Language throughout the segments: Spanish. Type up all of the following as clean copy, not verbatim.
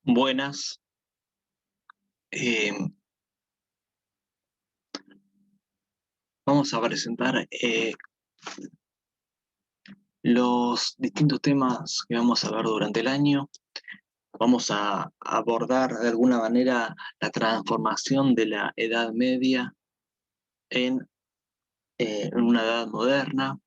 Buenas. eh, Vamos a presentar los distintos temas que vamos a ver durante el año. Vamos a abordar de alguna manera la transformación de la Edad Media en una edad moderna.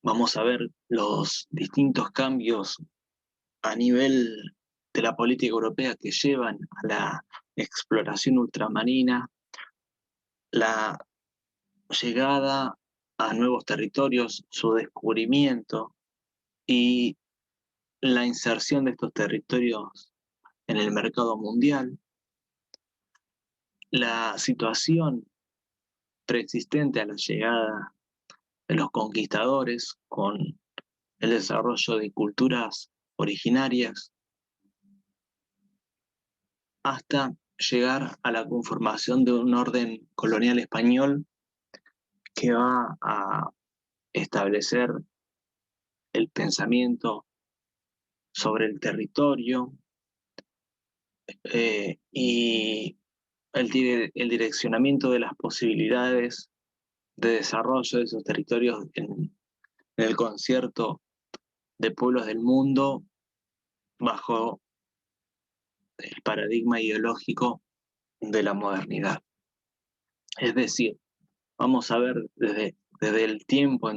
Vamos a ver los distintos cambios a nivel de la política europea que llevan a la exploración ultramarina, la llegada a nuevos territorios, su descubrimiento y la inserción de estos territorios en el mercado mundial, la situación preexistente a la llegada de los conquistadores con el desarrollo de culturas originarias, hasta llegar a la conformación de un orden colonial español que va a establecer el pensamiento sobre el territorio y el direccionamiento de las posibilidades de desarrollo de esos territorios en el concierto de pueblos del mundo bajo el paradigma ideológico de la modernidad. Es decir, vamos a ver desde el tiempo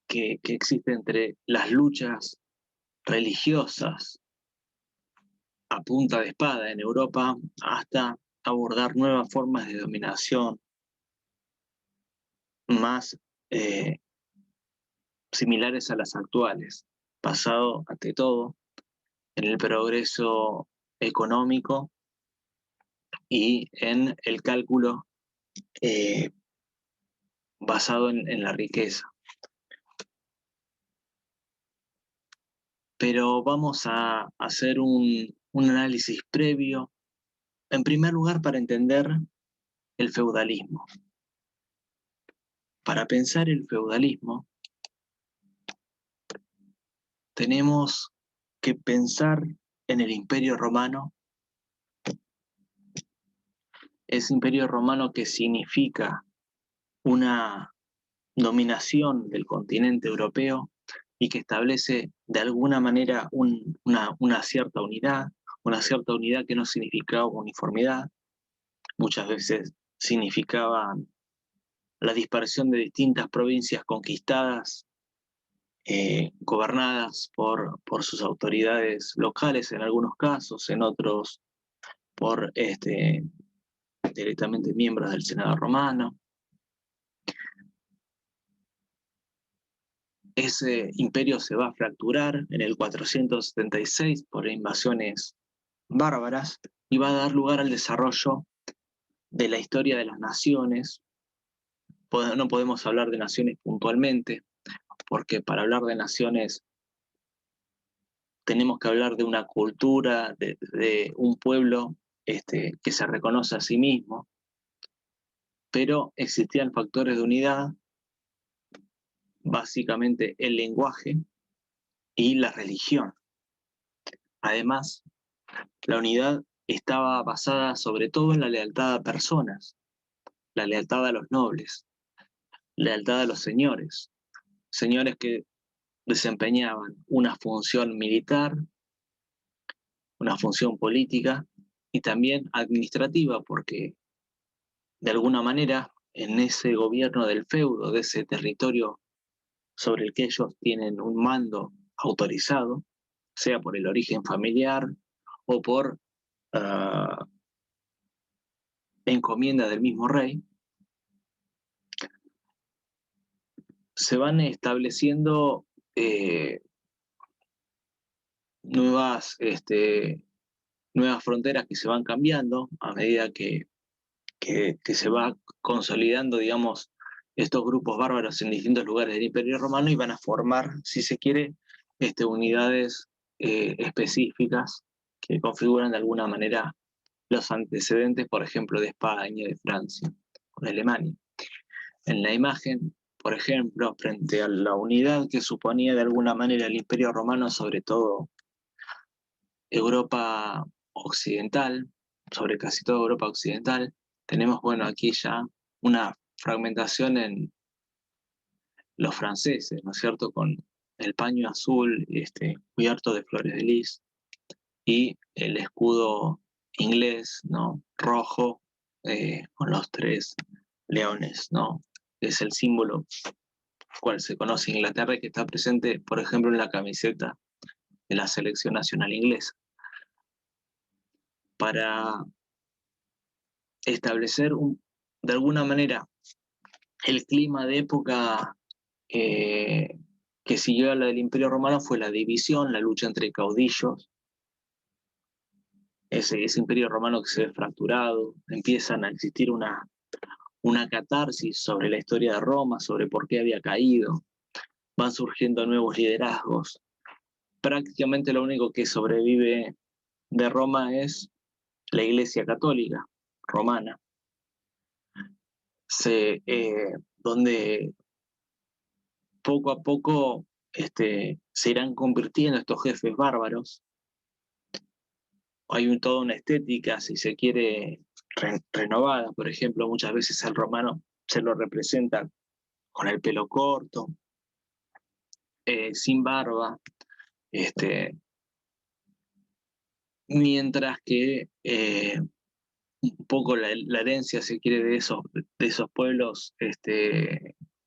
que existe entre las luchas religiosas a punta de espada en Europa hasta abordar nuevas formas de dominación más similares a las actuales, basado ante todo en el progreso económico y en el cálculo eh, basado en la riqueza. Pero vamos a hacer un análisis previo, en primer lugar, para entender el feudalismo. Para pensar el feudalismo, tenemos que pensar en el Imperio Romano, ese Imperio Romano que significa una dominación del continente europeo y que establece de alguna manera una cierta unidad que no significaba uniformidad, muchas veces significaba la dispersión de distintas provincias conquistadas, gobernadas por sus autoridades locales en algunos casos, en otros por directamente miembros del Senado romano. Ese imperio se va a fracturar en el 476 por invasiones bárbaras y va a dar lugar al desarrollo de la historia de las naciones. No podemos hablar de naciones puntualmente, porque para hablar de naciones tenemos que hablar de una cultura, de un pueblo que se reconoce a sí mismo, pero existían factores de unidad, básicamente el lenguaje y la religión. Además, la unidad estaba basada sobre todo en la lealtad a personas, la lealtad a los nobles, lealtad a los señores que desempeñaban una función militar, una función política y también administrativa, porque de alguna manera en ese gobierno del feudo, de ese territorio sobre el que ellos tienen un mando autorizado, sea por el origen familiar o por encomienda del mismo rey, se van estableciendo nuevas fronteras que se van cambiando a medida que se va consolidando, digamos, estos grupos bárbaros en distintos lugares del Imperio Romano y van a formar, si se quiere, unidades específicas que configuran de alguna manera los antecedentes, por ejemplo, de España, de Francia o de Alemania. En la imagen, por ejemplo, frente a la unidad que suponía de alguna manera el Imperio Romano, sobre todo Europa occidental, sobre casi toda Europa occidental. Tenemos, bueno, aquí ya una fragmentación en los franceses, ¿no es cierto?, con el paño azul cubierto de flores de lis, y el escudo inglés, ¿no?, rojo, con los 3 leones, ¿no?, que es el símbolo cual se conoce en Inglaterra y que está presente, por ejemplo, en la camiseta de la selección nacional inglesa. Para establecer de alguna manera el clima de época eh, que siguió a la del Imperio Romano fue la división, la lucha entre caudillos, ese Imperio Romano que se ve fracturado, empiezan a existir una catarsis sobre la historia de Roma, sobre por qué había caído, van surgiendo nuevos liderazgos. Prácticamente lo único que sobrevive de Roma es la Iglesia Católica Romana, donde poco a poco se irán convirtiendo estos jefes bárbaros. Hay toda una estética, si se quiere, renovada. Por ejemplo, muchas veces al romano se lo representa con el pelo corto, sin barba, mientras que un poco la herencia, si quiere, de esos pueblos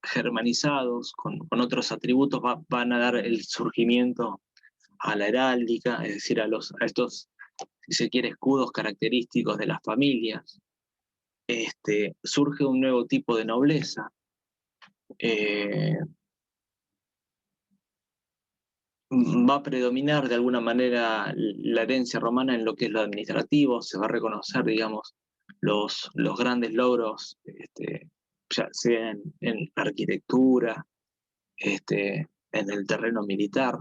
germanizados, con otros atributos, van a dar el surgimiento a la heráldica, es decir, a estos, si se quiere, escudos característicos de las familias. Surge un nuevo tipo de nobleza. Va a predominar de alguna manera la herencia romana en lo que es lo administrativo, se va a reconocer, digamos, los grandes logros, ya sea en arquitectura, en el terreno militar,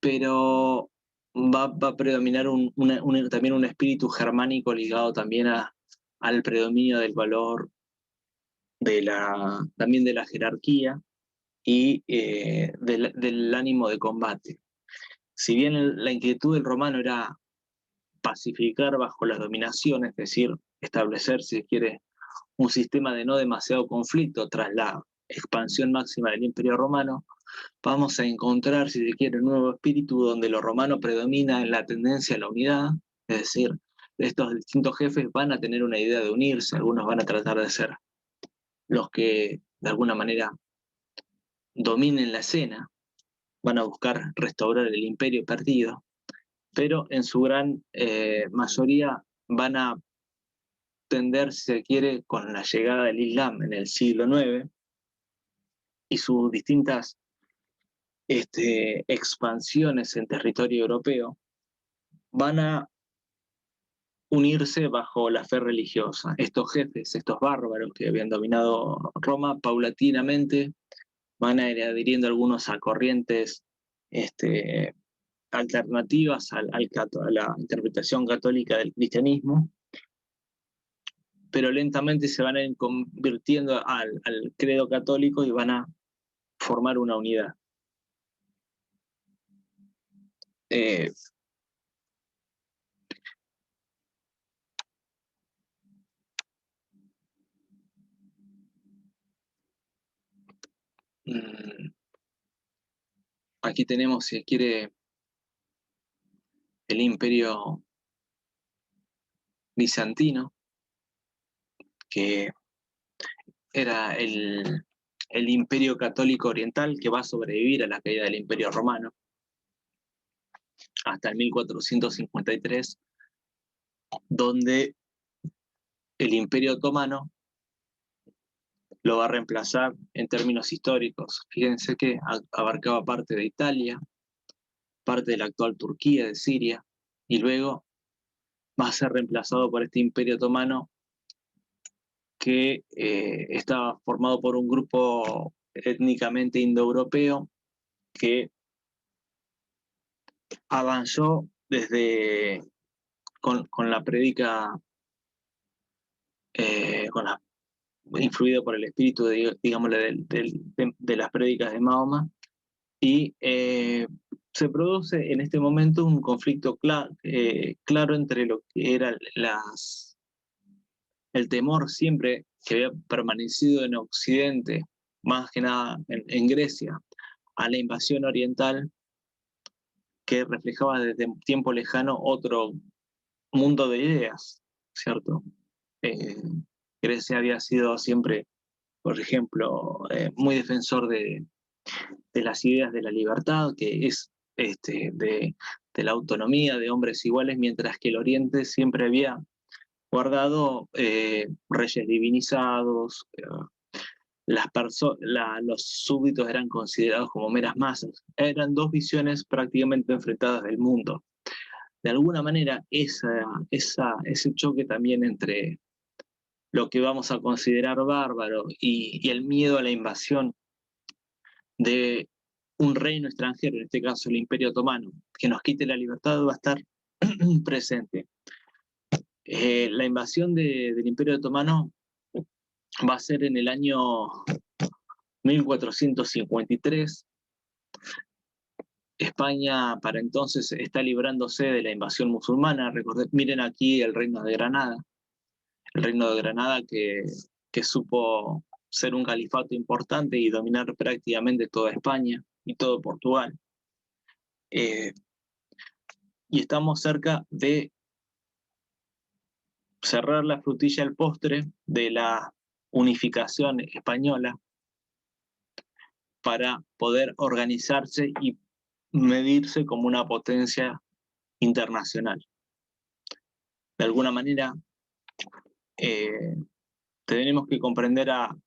pero va a predominar también un espíritu germánico ligado también al predominio del valor, también de la jerarquía y del ánimo de combate. Si bien la inquietud del romano era pacificar bajo la dominación, es decir, establecer, si se quiere, un sistema de no demasiado conflicto tras la expansión máxima del Imperio Romano, vamos a encontrar, si se quiere, un nuevo espíritu donde lo romano predomina en la tendencia a la unidad, es decir, estos distintos jefes van a tener una idea de unirse, algunos van a tratar de ser los que de alguna manera dominen la escena, van a buscar restaurar el imperio perdido, pero en su gran mayoría van a tender, si se quiere, con la llegada del Islam en el siglo IX y sus distintas expansiones en territorio europeo, van a unirse bajo la fe religiosa. Estos jefes, estos bárbaros que habían dominado Roma, paulatinamente van a ir adhiriendo algunos a corrientes alternativas a la interpretación católica del cristianismo, pero lentamente se van a ir convirtiendo al credo católico y van a formar una unidad. Aquí tenemos, si quiere, el imperio bizantino, que era el imperio católico oriental que va a sobrevivir a la caída del imperio romano hasta el 1453, donde el imperio otomano lo va a reemplazar en términos históricos. Fíjense que abarcaba parte de Italia, parte de la actual Turquía, de Siria, y luego va a ser reemplazado por este imperio otomano que estaba formado por un grupo étnicamente indoeuropeo que avanzó con la prédica, influido por el espíritu, digámosle, de las prédicas de Mahoma, y se produce en este momento un conflicto claro entre lo que era el temor siempre que había permanecido en Occidente, más que nada en Grecia, a la invasión oriental, que reflejaba desde un tiempo lejano otro mundo de ideas, ¿cierto? Eh, Grecia había sido siempre, por ejemplo, muy defensor de las ideas de la libertad, que es de la autonomía de hombres iguales, mientras que el Oriente siempre había guardado reyes divinizados, los súbditos eran considerados como meras masas. Eran dos visiones prácticamente enfrentadas del mundo. De alguna manera, ese choque también entre lo que vamos a considerar bárbaro y el miedo a la invasión de un reino extranjero, en este caso el Imperio Otomano, que nos quite la libertad, va a estar presente. La invasión del Imperio Otomano va a ser en el año 1453. España para entonces está librándose de la invasión musulmana. Miren aquí el reino de Granada. El reino de Granada que supo ser un califato importante y dominar prácticamente toda España y todo Portugal. Y estamos cerca de cerrar la frutilla del postre de la unificación española para poder organizarse y medirse como una potencia internacional. De alguna manera, tenemos que comprender al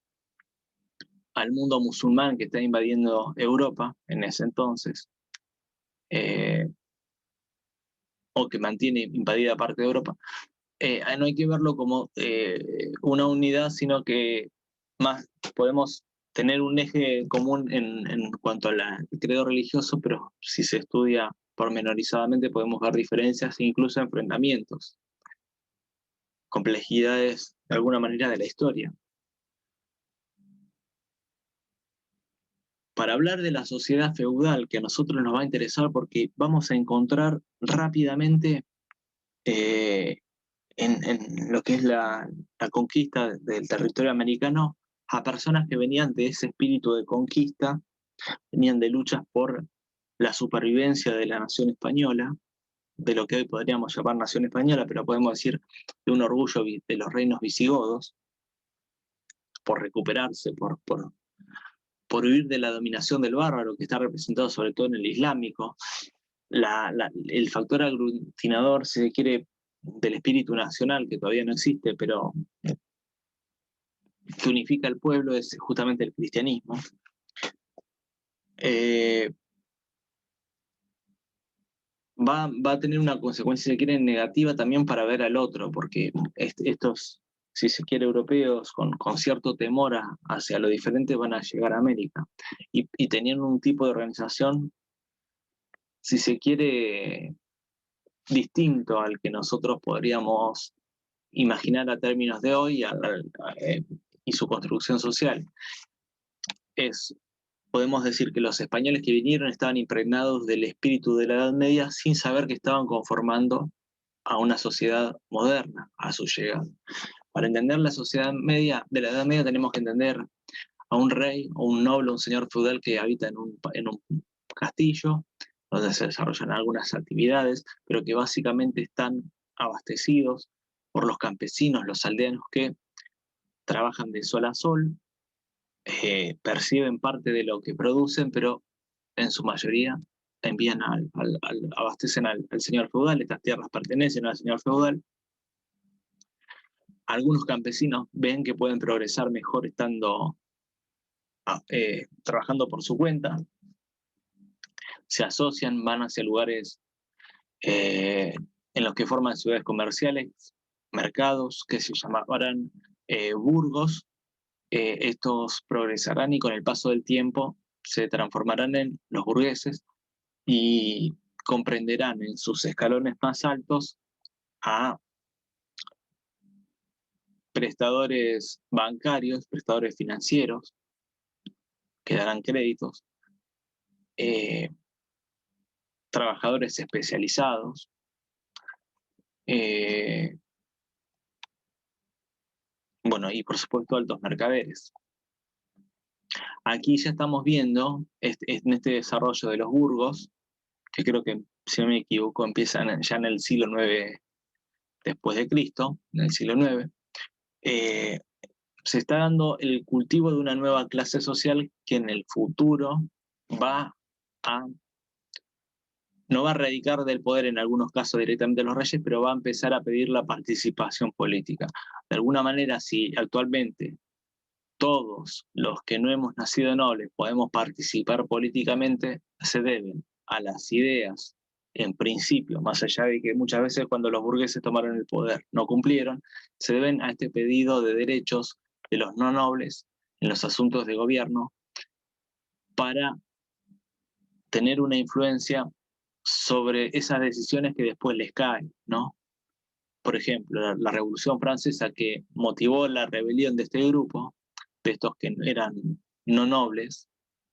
mundo musulmán que está invadiendo Europa en ese entonces, o que mantiene invadida parte de Europa. No hay que verlo como una unidad, sino que más podemos tener un eje común en cuanto al credo religioso, pero si se estudia pormenorizadamente podemos ver diferencias e incluso enfrentamientos, complejidades de alguna manera de la historia. Para hablar de la sociedad feudal, que a nosotros nos va a interesar porque vamos a encontrar rápidamente en lo que es la conquista del territorio americano a personas que venían de ese espíritu de conquista, venían de luchas por la supervivencia de la nación española, de lo que hoy podríamos llamar nación española, pero podemos decir de un orgullo de los reinos visigodos, por recuperarse, por huir de la dominación del bárbaro, que está representado sobre todo en el islámico. El factor aglutinador, si se quiere, del espíritu nacional, que todavía no existe, pero que unifica al pueblo, es justamente el cristianismo. Va a tener una consecuencia, si se quiere, negativa también para ver al otro, porque estos, si se quiere, europeos con cierto temor hacia lo diferente van a llegar a América. Y tenían un tipo de organización, si se quiere, distinto al que nosotros podríamos imaginar a términos de hoy y su construcción social. Podemos decir que los españoles que vinieron estaban impregnados del espíritu de la Edad Media sin saber que estaban conformando a una sociedad moderna a su llegada. Para entender la sociedad media de la Edad Media tenemos que entender a un rey o un noble, un señor feudal que habita en un castillo, donde se desarrollan algunas actividades, pero que básicamente están abastecidos por los campesinos, los aldeanos que trabajan de sol a sol, perciben parte de lo que producen, pero en su mayoría envían abastecen al señor feudal. Estas tierras pertenecen al señor feudal. Algunos campesinos ven que pueden progresar mejor estando trabajando por su cuenta, se asocian, van hacia lugares en los que forman ciudades comerciales, mercados que se llamarán burgos. Estos progresarán y con el paso del tiempo se transformarán en los burgueses y comprenderán en sus escalones más altos a prestadores bancarios, prestadores financieros, que darán créditos, trabajadores especializados, bueno, y por supuesto altos mercaderes. Aquí ya estamos viendo, en este desarrollo de los burgos, que creo que, si no me equivoco, empiezan ya en el siglo IX después de Cristo, en el siglo IX, se está dando el cultivo de una nueva clase social que en el futuro no va a radicar del poder en algunos casos directamente los reyes, pero va a empezar a pedir la participación política. De alguna manera, si actualmente todos los que no hemos nacido nobles podemos participar políticamente, se deben a las ideas, en principio, más allá de que muchas veces cuando los burgueses tomaron el poder no cumplieron, se deben a este pedido de derechos de los no nobles en los asuntos de gobierno para tener una influencia sobre esas decisiones que después les caen, ¿no? Por ejemplo, la Revolución Francesa, que motivó la rebelión de este grupo, de estos que eran no nobles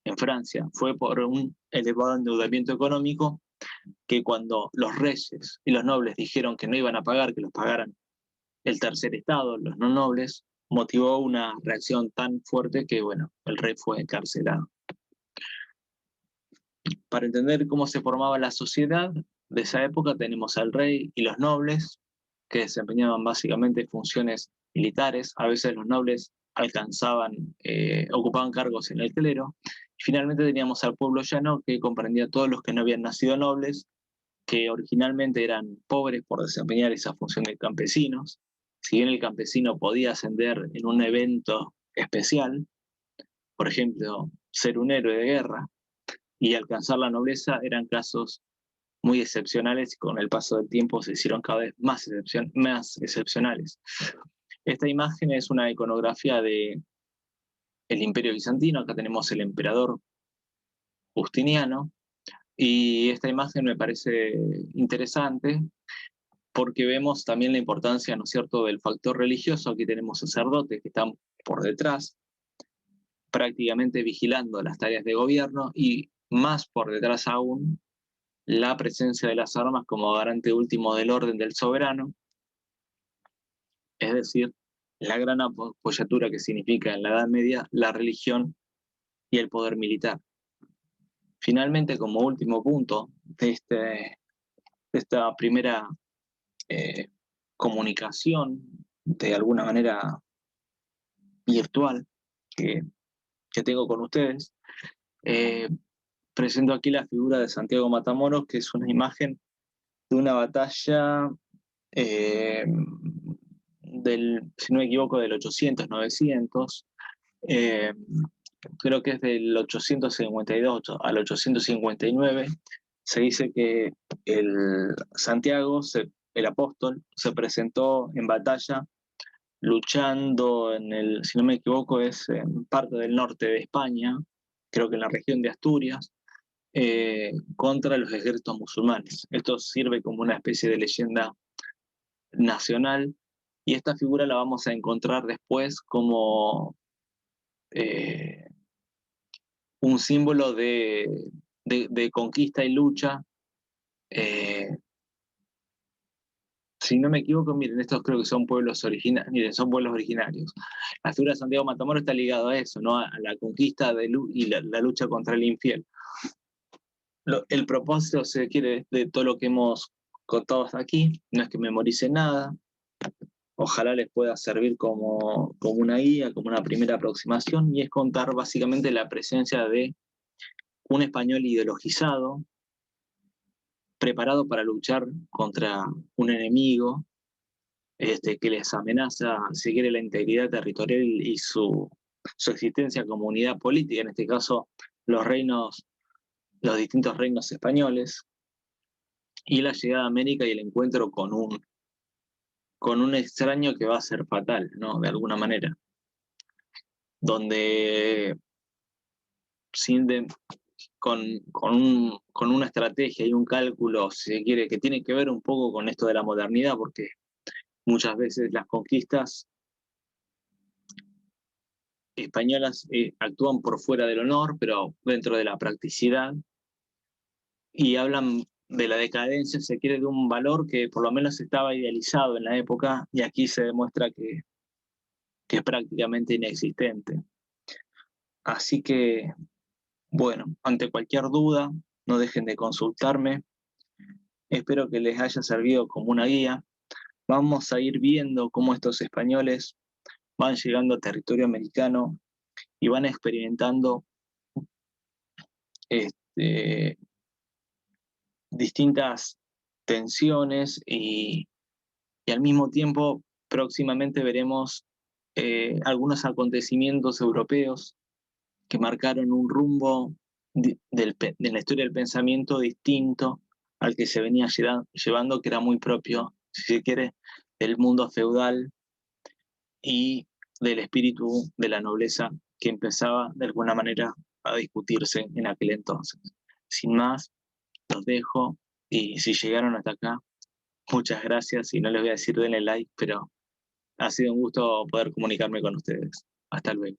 en Francia, fue por un elevado endeudamiento económico que cuando los reyes y los nobles dijeron que no iban a pagar, que los pagaran el tercer estado, los no nobles, motivó una reacción tan fuerte que, bueno, el rey fue encarcelado. Para entender cómo se formaba la sociedad de esa época, tenemos al rey y los nobles, que desempeñaban básicamente funciones militares. A veces los nobles ocupaban cargos en el clero. Y finalmente teníamos al pueblo llano, que comprendía a todos los que no habían nacido nobles, que originalmente eran pobres por desempeñar esa función de campesinos. Si bien el campesino podía ascender en un evento especial, por ejemplo, ser un héroe de guerra, y alcanzar la nobleza, eran casos muy excepcionales y con el paso del tiempo se hicieron cada vez más excepcionales. Esta imagen es una iconografía del Imperio Bizantino. Acá tenemos el emperador Justiniano, y esta imagen me parece interesante porque vemos también la importancia, ¿no es cierto?, del factor religioso. Aquí tenemos sacerdotes que están por detrás, prácticamente vigilando las tareas de gobierno, y más por detrás aún, la presencia de las armas como garante último del orden del soberano, es decir, la gran apoyatura que significa en la Edad Media la religión y el poder militar. Finalmente, como último punto de esta primera comunicación, de alguna manera virtual, que tengo con ustedes, presento aquí la figura de Santiago Matamoros, que es una imagen de una batalla si no me equivoco, del 800-900, creo que es del 852 al 859, se dice que Santiago, el apóstol, se presentó en batalla luchando si no me equivoco, es en parte del norte de España, creo que en la región de Asturias, contra los ejércitos musulmanes. Esto sirve como una especie de leyenda nacional, y esta figura la vamos a encontrar después como un símbolo de conquista y lucha. Si no me equivoco, miren, estos creo que son pueblos originarios. Miren, son pueblos originarios. La figura de Santiago Matamoros está ligada a eso, ¿no? A la conquista y la lucha contra el infiel. El propósito, se quiere, de todo lo que hemos contado hasta aquí, no es que memorice nada. Ojalá les pueda servir como una guía, como una primera aproximación, y es contar básicamente la presencia de un español ideologizado, preparado para luchar contra un enemigo que les amenaza, si quiere, la integridad territorial y su existencia como unidad política, en este caso los distintos reinos españoles, y la llegada a América y el encuentro con un extraño que va a ser fatal, ¿no? De alguna manera. Donde con una estrategia y un cálculo, si se quiere, que tiene que ver un poco con esto de la modernidad, porque muchas veces las conquistas españolas actúan por fuera del honor, pero dentro de la practicidad, y hablan de la decadencia, se quiere, de un valor que por lo menos estaba idealizado en la época, y aquí se demuestra que es prácticamente inexistente. Así que, bueno, ante cualquier duda, no dejen de consultarme. Espero que les haya servido como una guía. Vamos a ir viendo cómo estos españoles van llegando a territorio americano y van experimentando este, distintas tensiones, y al mismo tiempo próximamente veremos algunos acontecimientos europeos que marcaron un rumbo de la historia del pensamiento distinto al que se venía llevando, que era muy propio, si se quiere, del mundo feudal y del espíritu de la nobleza que empezaba de alguna manera a discutirse en aquel entonces. Sin más, los dejo, y si llegaron hasta acá, muchas gracias, y no les voy a decir denle like, pero ha sido un gusto poder comunicarme con ustedes. Hasta luego.